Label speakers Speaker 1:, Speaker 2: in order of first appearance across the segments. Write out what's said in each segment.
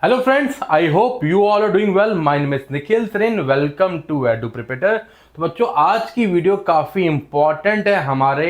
Speaker 1: Hello friends, I hope you all are doing well. My name is Nikhil Srin. Welcome to Edu Preparator। तो बच्चों आज की video काफ़ी important है हमारे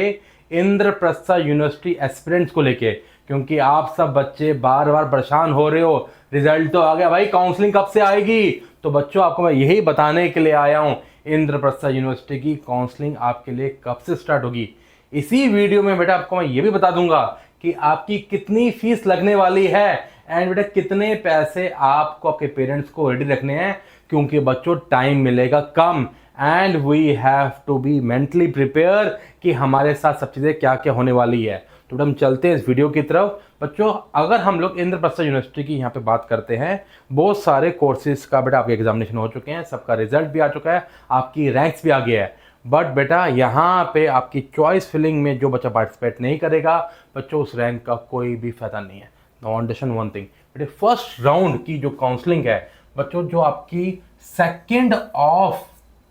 Speaker 1: इंद्रप्रस्थ यूनिवर्सिटी एस्पिरेंट्स को लेके, क्योंकि आप सब बच्चे बार बार परेशान हो रहे हो, रिजल्ट तो आ गया भाई, काउंसलिंग कब से आएगी। तो बच्चों आपको मैं यही बताने के लिए आया हूँ, इंद्रप्रस्थ यूनिवर्सिटी की काउंसलिंग आपके लिए कब से स्टार्ट होगी। इसी वीडियो में बेटा आपको मैं ये भी बता दूंगा कि आपकी कितनी फीस लगने वाली है एंड बेटा कितने पैसे आपको आपके पेरेंट्स को रेडी रखने हैं, क्योंकि बच्चों टाइम मिलेगा कम and we have to be mentally prepare कि हमारे साथ सब चीज़ें क्या क्या होने वाली है। तो बेटा हम चलते हैं इस वीडियो की तरफ। बच्चों अगर हम लोग इंद्रप्रस्थ यूनिवर्सिटी की यहाँ पे बात करते हैं, बहुत सारे कोर्सेज का बेटा आपके एग्जामिनेशन हो चुके हैं, सबका रिजल्ट भी आ चुका है, आपकी रैंक्स भी आ गया है। बट बेटा यहाँ पे आपकी चॉइस फिलिंग में जो बच्चा पार्टिसिपेट नहीं करेगा, बच्चों उस रैंक का कोई भी फायदा नहीं है। नाउ अंडरस्टैंड वन थिंग बेटे, फर्स्ट राउंड की जो काउंसलिंग है बच्चों, जो आपकी 2 ऑफ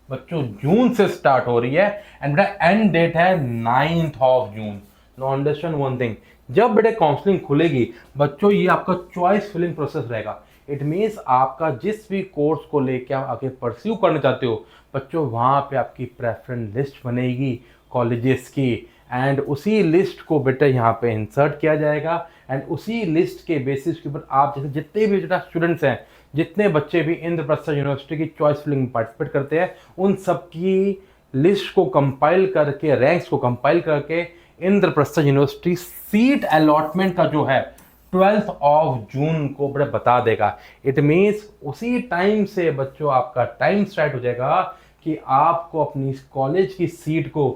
Speaker 1: बच्चों जून से स्टार्ट हो रही है एंड बेटा एंड डेट है 9 of June. Now understand one thing, जब बेटे काउंसलिंग खुलेगी बच्चों, ये आपका चॉइस फिलिंग प्रोसेस रहेगा। इट मीन्स आपका जिस भी कोर्स को लेकर आप आगे परस्यू करना चाहते हो बच्चों, वहाँ पे आपकी प्रेफरेंस लिस्ट बनेगी कॉलेजेस की एंड उसी लिस्ट को बेटा यहाँ पे इंसर्ट किया जाएगा एंड उसी लिस्ट के बेसिस के ऊपर आप जैसे जितने भी बेटा स्टूडेंट्स हैं, जितने बच्चे भी इंद्रप्रस्थ यूनिवर्सिटी की चॉइस फिलिंग में पार्टिसिपेट करते हैं, उन सब की लिस्ट को कंपाइल करके, रैंक्स को कंपाइल करके इंद्रप्रस्थ यूनिवर्सिटी सीट अलॉटमेंट का जो है 12 ऑफ जून को बड़ा बता देगा। इट मीन्स उसी टाइम से बच्चों आपका टाइम स्टार्ट हो जाएगा कि आपको अपनी कॉलेज की सीट को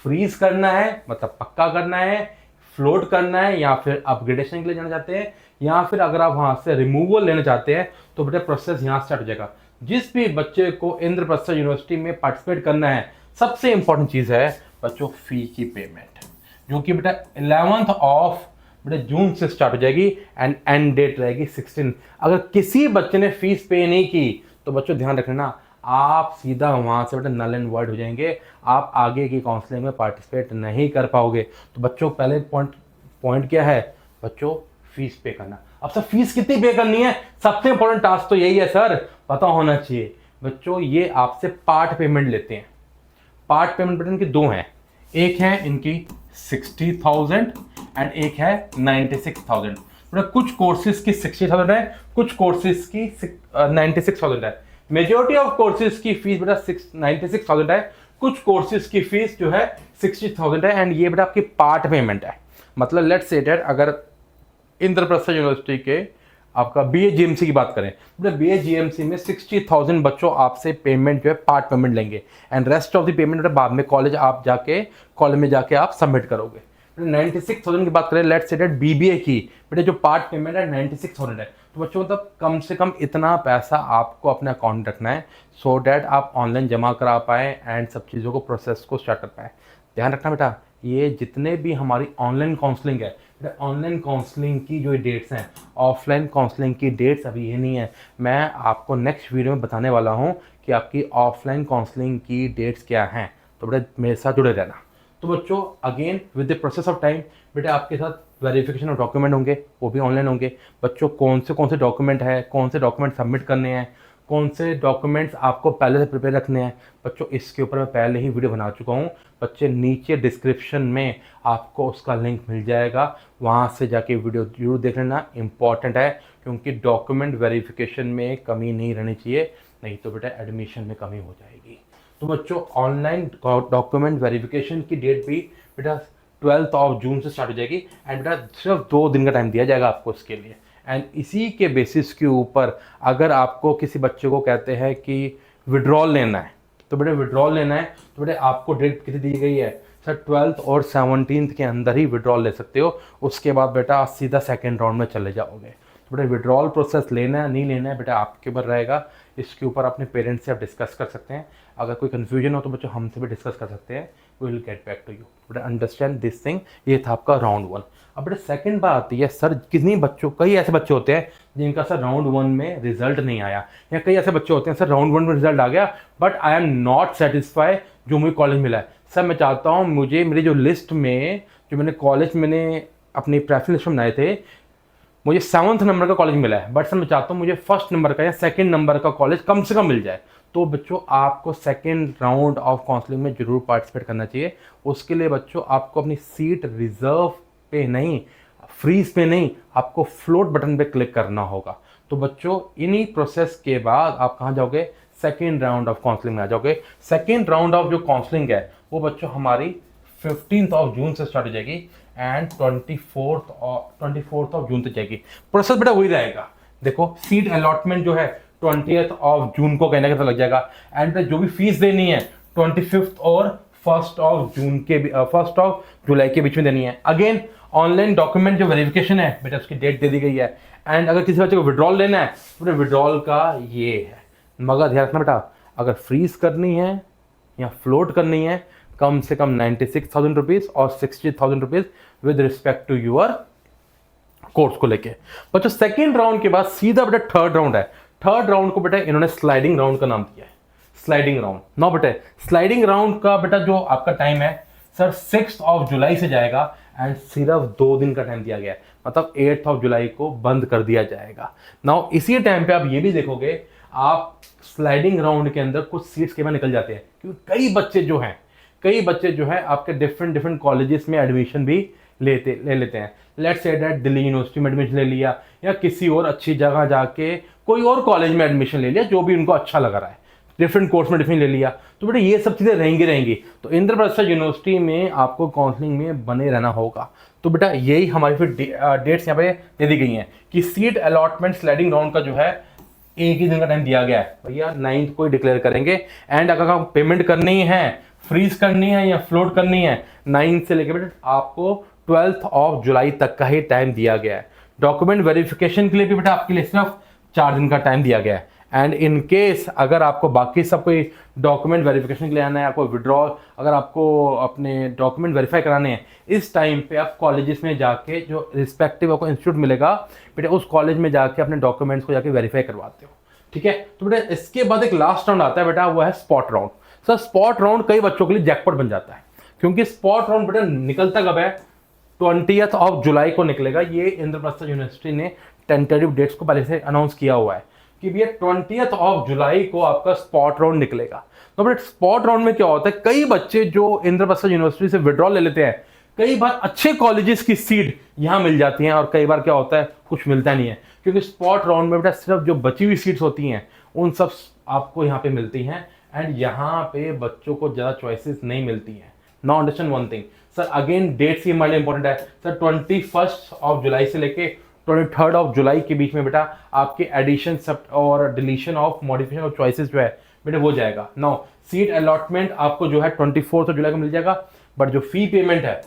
Speaker 1: फ्रीज करना है, मतलब पक्का करना है, फ्लोट करना है, या फिर अपग्रेडेशन के लिए जाना चाहते हैं, या फिर अगर आप वहां से रिमूवल लेना चाहते हैं तो बेटा प्रोसेस यहाँ स्टार्ट हो जाएगा। जिस भी बच्चे को इंद्रप्रस्थ यूनिवर्सिटी में पार्टिसिपेट करना है, सबसे इंपॉर्टेंट चीज़ है बच्चों फी की पेमेंट, जो कि बेटा 11 ऑफ बेटा जून से स्टार्ट हो जाएगी एंड एंड डेट रहेगी 16। अगर किसी बच्चे ने फीस पे नहीं की तो बच्चों ध्यान रखना, आप सीधा वहाँ से बेटा नल एंड वॉइड हो जाएंगे, आप आगे की काउंसलिंग में पार्टिसिपेट नहीं कर पाओगे। तो बच्चों पहले पॉइंट क्या है बच्चों, फीस पे करना। अब सर फीस कितनी पे करनी है, सबसे इंपॉर्टेंट टास्क तो यही है सर, पता होना चाहिए। बच्चों ये आपसे पार्ट पेमेंट लेते हैं। पार्ट पेमेंट बेटा इनकी दो हैं, एक है इनकी 60,000 एंड एक है 96,000। बेटा कुछ कोर्सेज की 60,000 है, कुछ कोर्सेज की 96,000 है। मेजोरिटी ऑफ कोर्सेज की फीस बेटा 96,000 है, कुछ कोर्सेज की फीस जो है 60,000 है एंड ये बेटा आपकी पार्ट पेमेंट है। मतलब लेट्स से दैट अगर इंद्रप्रस्थ यूनिवर्सिटी के आपका BA-GMC की बात करें, बेटा BA-GMC में 60,000 बच्चों आपसे पेमेंट जो है पार्ट पेमेंट लेंगे and rest of the payment बेटा बाद में कॉलेज में जाके आप सबमिट करोगे। 96,000 की बात करें, लेट्स से दैट BBA की बेटा जो पार्ट पेमेंट है 96,000 है। तो बच्चों मतलब कम से कम इतना पैसा आपको अपने अकाउंट रखना है सो डैट आप ऑनलाइन जमा करा पाए एंड सब चीज़ों को प्रोसेस को स्टार्ट कर पाए। ध्यान रखना बेटा, ये जितने भी हमारी ऑनलाइन काउंसलिंग है, ऑनलाइन काउंसलिंग की जो डेट्स हैं, ऑफलाइन काउंसलिंग की डेट्स अभी ये नहीं है। मैं आपको नेक्स्ट वीडियो में बताने वाला हूँ कि आपकी ऑफलाइन काउंसलिंग की डेट्स क्या हैं, तो बेटा मेरे साथ जुड़े रहना। तो बच्चों again with the process of time बेटा आपके साथ वेरिफिकेशन ऑफ डॉक्यूमेंट होंगे, वो भी ऑनलाइन होंगे। बच्चों कौन से डॉक्यूमेंट है, कौन से डॉक्यूमेंट सबमिट करने हैं, कौन से डॉक्यूमेंट्स आपको पहले से प्रिपेयर रखने हैं, बच्चों इसके ऊपर मैं पहले ही वीडियो बना चुका हूँ। बच्चे नीचे डिस्क्रिप्शन में आपको उसका लिंक मिल जाएगा, वहाँ से जाके वीडियो जरूर देख लेना, इंपॉर्टेंट है, क्योंकि डॉक्यूमेंट वेरिफिकेशन में कमी नहीं रहनी चाहिए, नहीं तो बेटा एडमिशन में कमी हो जाएगी। तो बच्चों ऑनलाइन डॉक्यूमेंट वेरिफिकेशन की डेट भी बेटा 12 ऑफ जून से स्टार्ट हो जाएगी एंड बेटा सिर्फ 2 दिन का टाइम दिया जाएगा आपको इसके लिए। एंड इसी के बेसिस के ऊपर अगर आपको किसी बच्चे को कहते हैं कि विड्रॉल लेना है, तो बेटा विड्रॉल लेना है तो बेटा आपको डेट कितनी दी गई है सर, 12 और 17 के अंदर ही विड्रॉल ले सकते हो, उसके बाद बेटा आप सीधा सेकेंड राउंड में चले जाओगे। तो बेटा विड्रॉल प्रोसेस लेना है नहीं लेना है बेटा आपके ऊपर रहेगा, इसके ऊपर अपने पेरेंट्स से आप डिस्कस कर सकते हैं। अगर कोई कन्फ्यूजन हो तो बच्चों हमसे भी डिस्कस कर सकते हैं, we will get back to you. बेटा अंडरस्टैंड दिस थिंग, ये था आपका राउंड 1। अब बेटा सेकंड बात आती है सर, कितनी बच्चों, कई ऐसे बच्चे होते हैं जिनका सर राउंड 1 में रिजल्ट नहीं आया, या कई ऐसे बच्चे होते हैं सर राउंड 1 में रिजल्ट आ गया but I am not satisfy जो मुझे कॉलेज मिला है। सर मैं चाहता हूँ मुझे मेरी जो लिस्ट में जो मैंने कॉलेज मैंने अपनी प्रेफरेंस लिस्ट में बनाए थे, मुझे 7th नंबर का कॉलेज मिला है, बट सर मैं चाहता हूँ मुझे फर्स्ट नंबर का या सेकंड नंबर का कॉलेज कम से कम मिल जाए, तो बच्चों आपको सेकंड राउंड ऑफ काउंसलिंग में जरूर पार्टिसिपेट करना चाहिए। उसके लिए बच्चों आपको अपनी सीट रिजर्व पे नहीं, फ्रीज पे नहीं, आपको फ्लोट बटन पे क्लिक करना होगा। तो बच्चों इन्हीं प्रोसेस के बाद आप कहाँ जाओगे, सेकेंड राउंड ऑफ काउंसलिंग में आ जाओगे। सेकेंड राउंड ऑफ जो काउंसलिंग है वो बच्चों हमारी 15th ऑफ जून से स्टार्ट हो जाएगी एंड 24th ऑफ जून तक जाएगी। प्रोसेस बेटा वही रहेगा। देखो सीट अलॉटमेंट जो है 20th ऑफ जून को कहने का लग जाएगा, एंड जो भी फीस देनी है 25th और 1st ऑफ जून के 1st ऑफ जुलाई के बीच में देनी है। अगेन ऑनलाइन डॉक्यूमेंट जो वेरिफिकेशन है बेटा उसकी डेट दे दी गई है, एंड अगर किसी बच्चे को विड्रॉल लेना है तो विड्रॉल का ये है। मगर ध्यान रखना बेटा, अगर फ्रीज करनी है या फ्लोट करनी है कम से कम 96,000 रुपीज़ और 60,000 rupees with respect to your course को लेके। बच्चों सेकेंड राउंड के बाद सीधा बेटा थर्ड राउंड है। थर्ड राउंड को बेटा इन्होंने स्लाइडिंग राउंड का नाम दिया है, स्लाइडिंग राउंड। नो बेटे, स्लाइडिंग राउंड का बेटा जो आपका टाइम है सर 6 ऑफ जुलाई से जाएगा, एंड सिर्फ 2 दिन का टाइम दिया गया है, मतलब 8 ऑफ जुलाई को बंद कर दिया जाएगा। नाउ इसी टाइम पे आप ये भी देखोगे, आप स्लाइडिंग राउंड के अंदर कुछ सीट्स के बाद निकल जाते हैं, क्योंकि कई बच्चे जो है आपके डिफरेंट कॉलेजेस में एडमिशन भी ले लेते हैं। Let's say that Delhi university में एडमिशन ले लिया, या किसी और अच्छी जगह जाके कोई और कॉलेज में एडमिशन ले लिया, जो भी उनको अच्छा लग रहा है, डिफरेंट कोर्स में एडमिशन ले लिया। तो बेटा ये सब चीज़ें रहेंगी। तो इंद्रप्रस्थ यूनिवर्सिटी में आपको काउंसलिंग में बने रहना होगा। तो बेटा यही हमारी फिर डेट्स यहाँ पे दे दी गई हैं कि सीट अलॉटमेंट स्लाइडिंग राउंड का जो है एक ही दिन का टाइम दिया गया है भैया, 9th को ही डिक्लेयर करेंगे। एंड अगर आपको पेमेंट करनी है, फ्रीज करनी है या फ्लोट करनी है, 9th से लेकर बेटा आपको 12th ऑफ जुलाई तक का ही टाइम दिया गया है। डॉक्यूमेंट वेरिफिकेशन के लिए भी बेटा आपके लिए सिर्फ 4 दिन का टाइम दिया गया है। एंड इन केस अगर आपको बाकी सब कोई डॉक्यूमेंट वेरिफिकेशन के लिए आना है, आपको विड्रॉल, अगर आपको अपने डॉक्यूमेंट वेरीफाई कराने हैं, इस टाइम पे आप कॉलेजेस में जाके जो रिस्पेक्टिव आपको इंस्टीट्यूट मिलेगा बेटा, उस कॉलेज में जाके अपने डॉक्यूमेंट्स को जाके वेरीफाई करवाते हो। ठीक है। तो बेटा इसके बाद एक लास्ट राउंड आता है बेटा, वो है spot round. Sir spot round कई बच्चों के लिए जैकपॉट बन जाता है, क्योंकि स्पॉट राउंड बेटा निकलता कब है, 20th ऑफ जुलाई को निकलेगा। ये इंद्रप्रस्थ यूनिवर्सिटी ने टेंटेटिव डेट्स को पहले से अनाउंस किया हुआ है कि भैया 20th ऑफ जुलाई को आपका स्पॉट राउंड निकलेगा। तो बेटा स्पॉट राउंड में क्या होता है, कई बच्चे जो इंद्रप्रस्थ यूनिवर्सिटी से विड्रॉल ले लेते हैं, कई बार अच्छे कॉलेजेस की सीट यहाँ मिल जाती हैं, और कई बार क्या होता है कुछ मिलता नहीं है, क्योंकि स्पॉट राउंड में बेटा सिर्फ जो बची हुई सीट्स होती हैं उन सब आपको यहाँ पे मिलती हैं, एंड यहाँ पे बच्चों को ज़्यादा चॉइसेस नहीं मिलती हैं। Now understand one thing sir, again dates ये हमारे लिए इंपॉर्टेंट है सर। 21st ऑफ जुलाई से लेके 23rd ऑफ जुलाई के बीच में बेटा आपके एडिशन सब और deletion of modification of choices जो है बेटा वो जाएगा। नाउ सीट अलॉटमेंट आपको जो है 24th ऑफ जुलाई को मिल जाएगा, बट जो फी पेमेंट है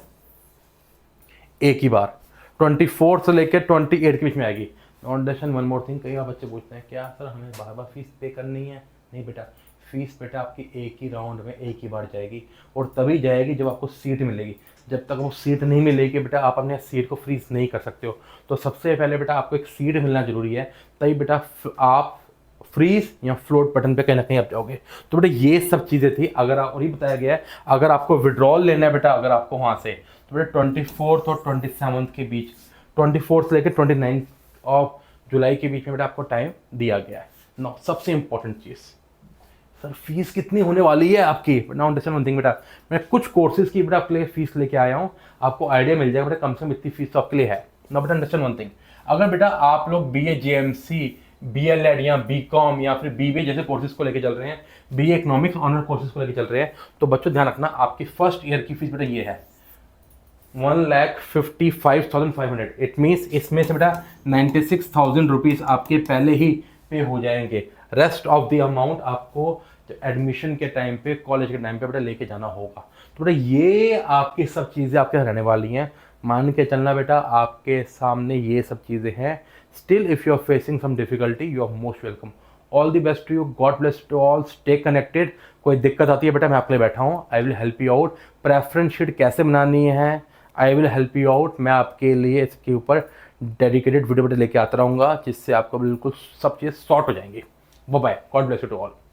Speaker 1: एक ही बार 24 से लेकर 28 के बीच में आएगी। अंडरस्टैंड वन मोर थिंग, कई बार बच्चे पूछते हैं क्या सर हमें बार बार फीस पे करनी है? नहीं बेटा, फीस बेटा आपकी एक ही राउंड में एक ही बार जाएगी, और तभी जाएगी जब आपको सीट मिलेगी। जब तक वो सीट नहीं मिलेगी बेटा आप अपने सीट को फ्रीज नहीं कर सकते हो। तो सबसे पहले बेटा आपको एक सीट मिलना जरूरी है, तभी बेटा आप फ्रीज या फ्लोट बटन पे कहीं ना कहीं आप जाओगे। तो बेटा ये सब चीज़ें थी। अगर आप, और ये बताया गया है अगर आपको विड्रॉल लेना है बेटा, अगर आपको वहाँ से, तो बेटा 24th और 27th के बीच, 24th से लेकर 29th ऑफ जुलाई के बीच में बेटा आपको टाइम दिया गया है। नौ सबसे इंपॉर्टेंट चीज़ सर, फीस कितनी होने वाली है आपकी? नाउ अंडरस्टैंड वन थिंग बेटा, मैं कुछ कोर्सेज की बेटा आपके लिए फीस लेके आया हूँ, आपको आइडिया मिल जाएगा बेटा कम से कम इतनी फीस तो आपके लिए है। नाउ बेटा अंडरस्टैंड वन थिंग, अगर बेटा आप लोग BA JMC, BLED या BCom या फिर BBA जैसे कोर्सेज को लेके चल रहे हैं, BA इकोनॉमिक्स ऑनर कोर्सेज को लेके चल रहे हैं, तो बच्चों ध्यान रखना आपकी फर्स्ट ईयर की फीस बेटा ये है 1,55,500। इट मीन्स इसमें से बेटा 96,000 रुपीज़ आपके पहले ही पे हो जाएंगे। रेस्ट ऑफ द अमाउंट आपको एडमिशन के टाइम पे, कॉलेज के टाइम पे बेटा लेके जाना होगा। तो बेटा ये आपकी सब चीज़ें आपके यहाँ रहने वाली हैं, मान के चलना बेटा आपके सामने ये सब चीज़ें हैं। Still if you are facing some difficulty, you are most welcome. All the best to you, God bless to all, stay connected. कोई दिक्कत आती है बेटा मैं आपके लिए बैठा हूँ, I will help you out. Preference sheet कैसे बनानी है, I will help you out. मैं आपके लिए इसके ऊपर डेडिकेटेड वीडियो लेके आता रहूँगा, जिससे आपको बिल्कुल सब चीज़ सॉर्ट हो जाएंगी। Bye bye, God bless you to all.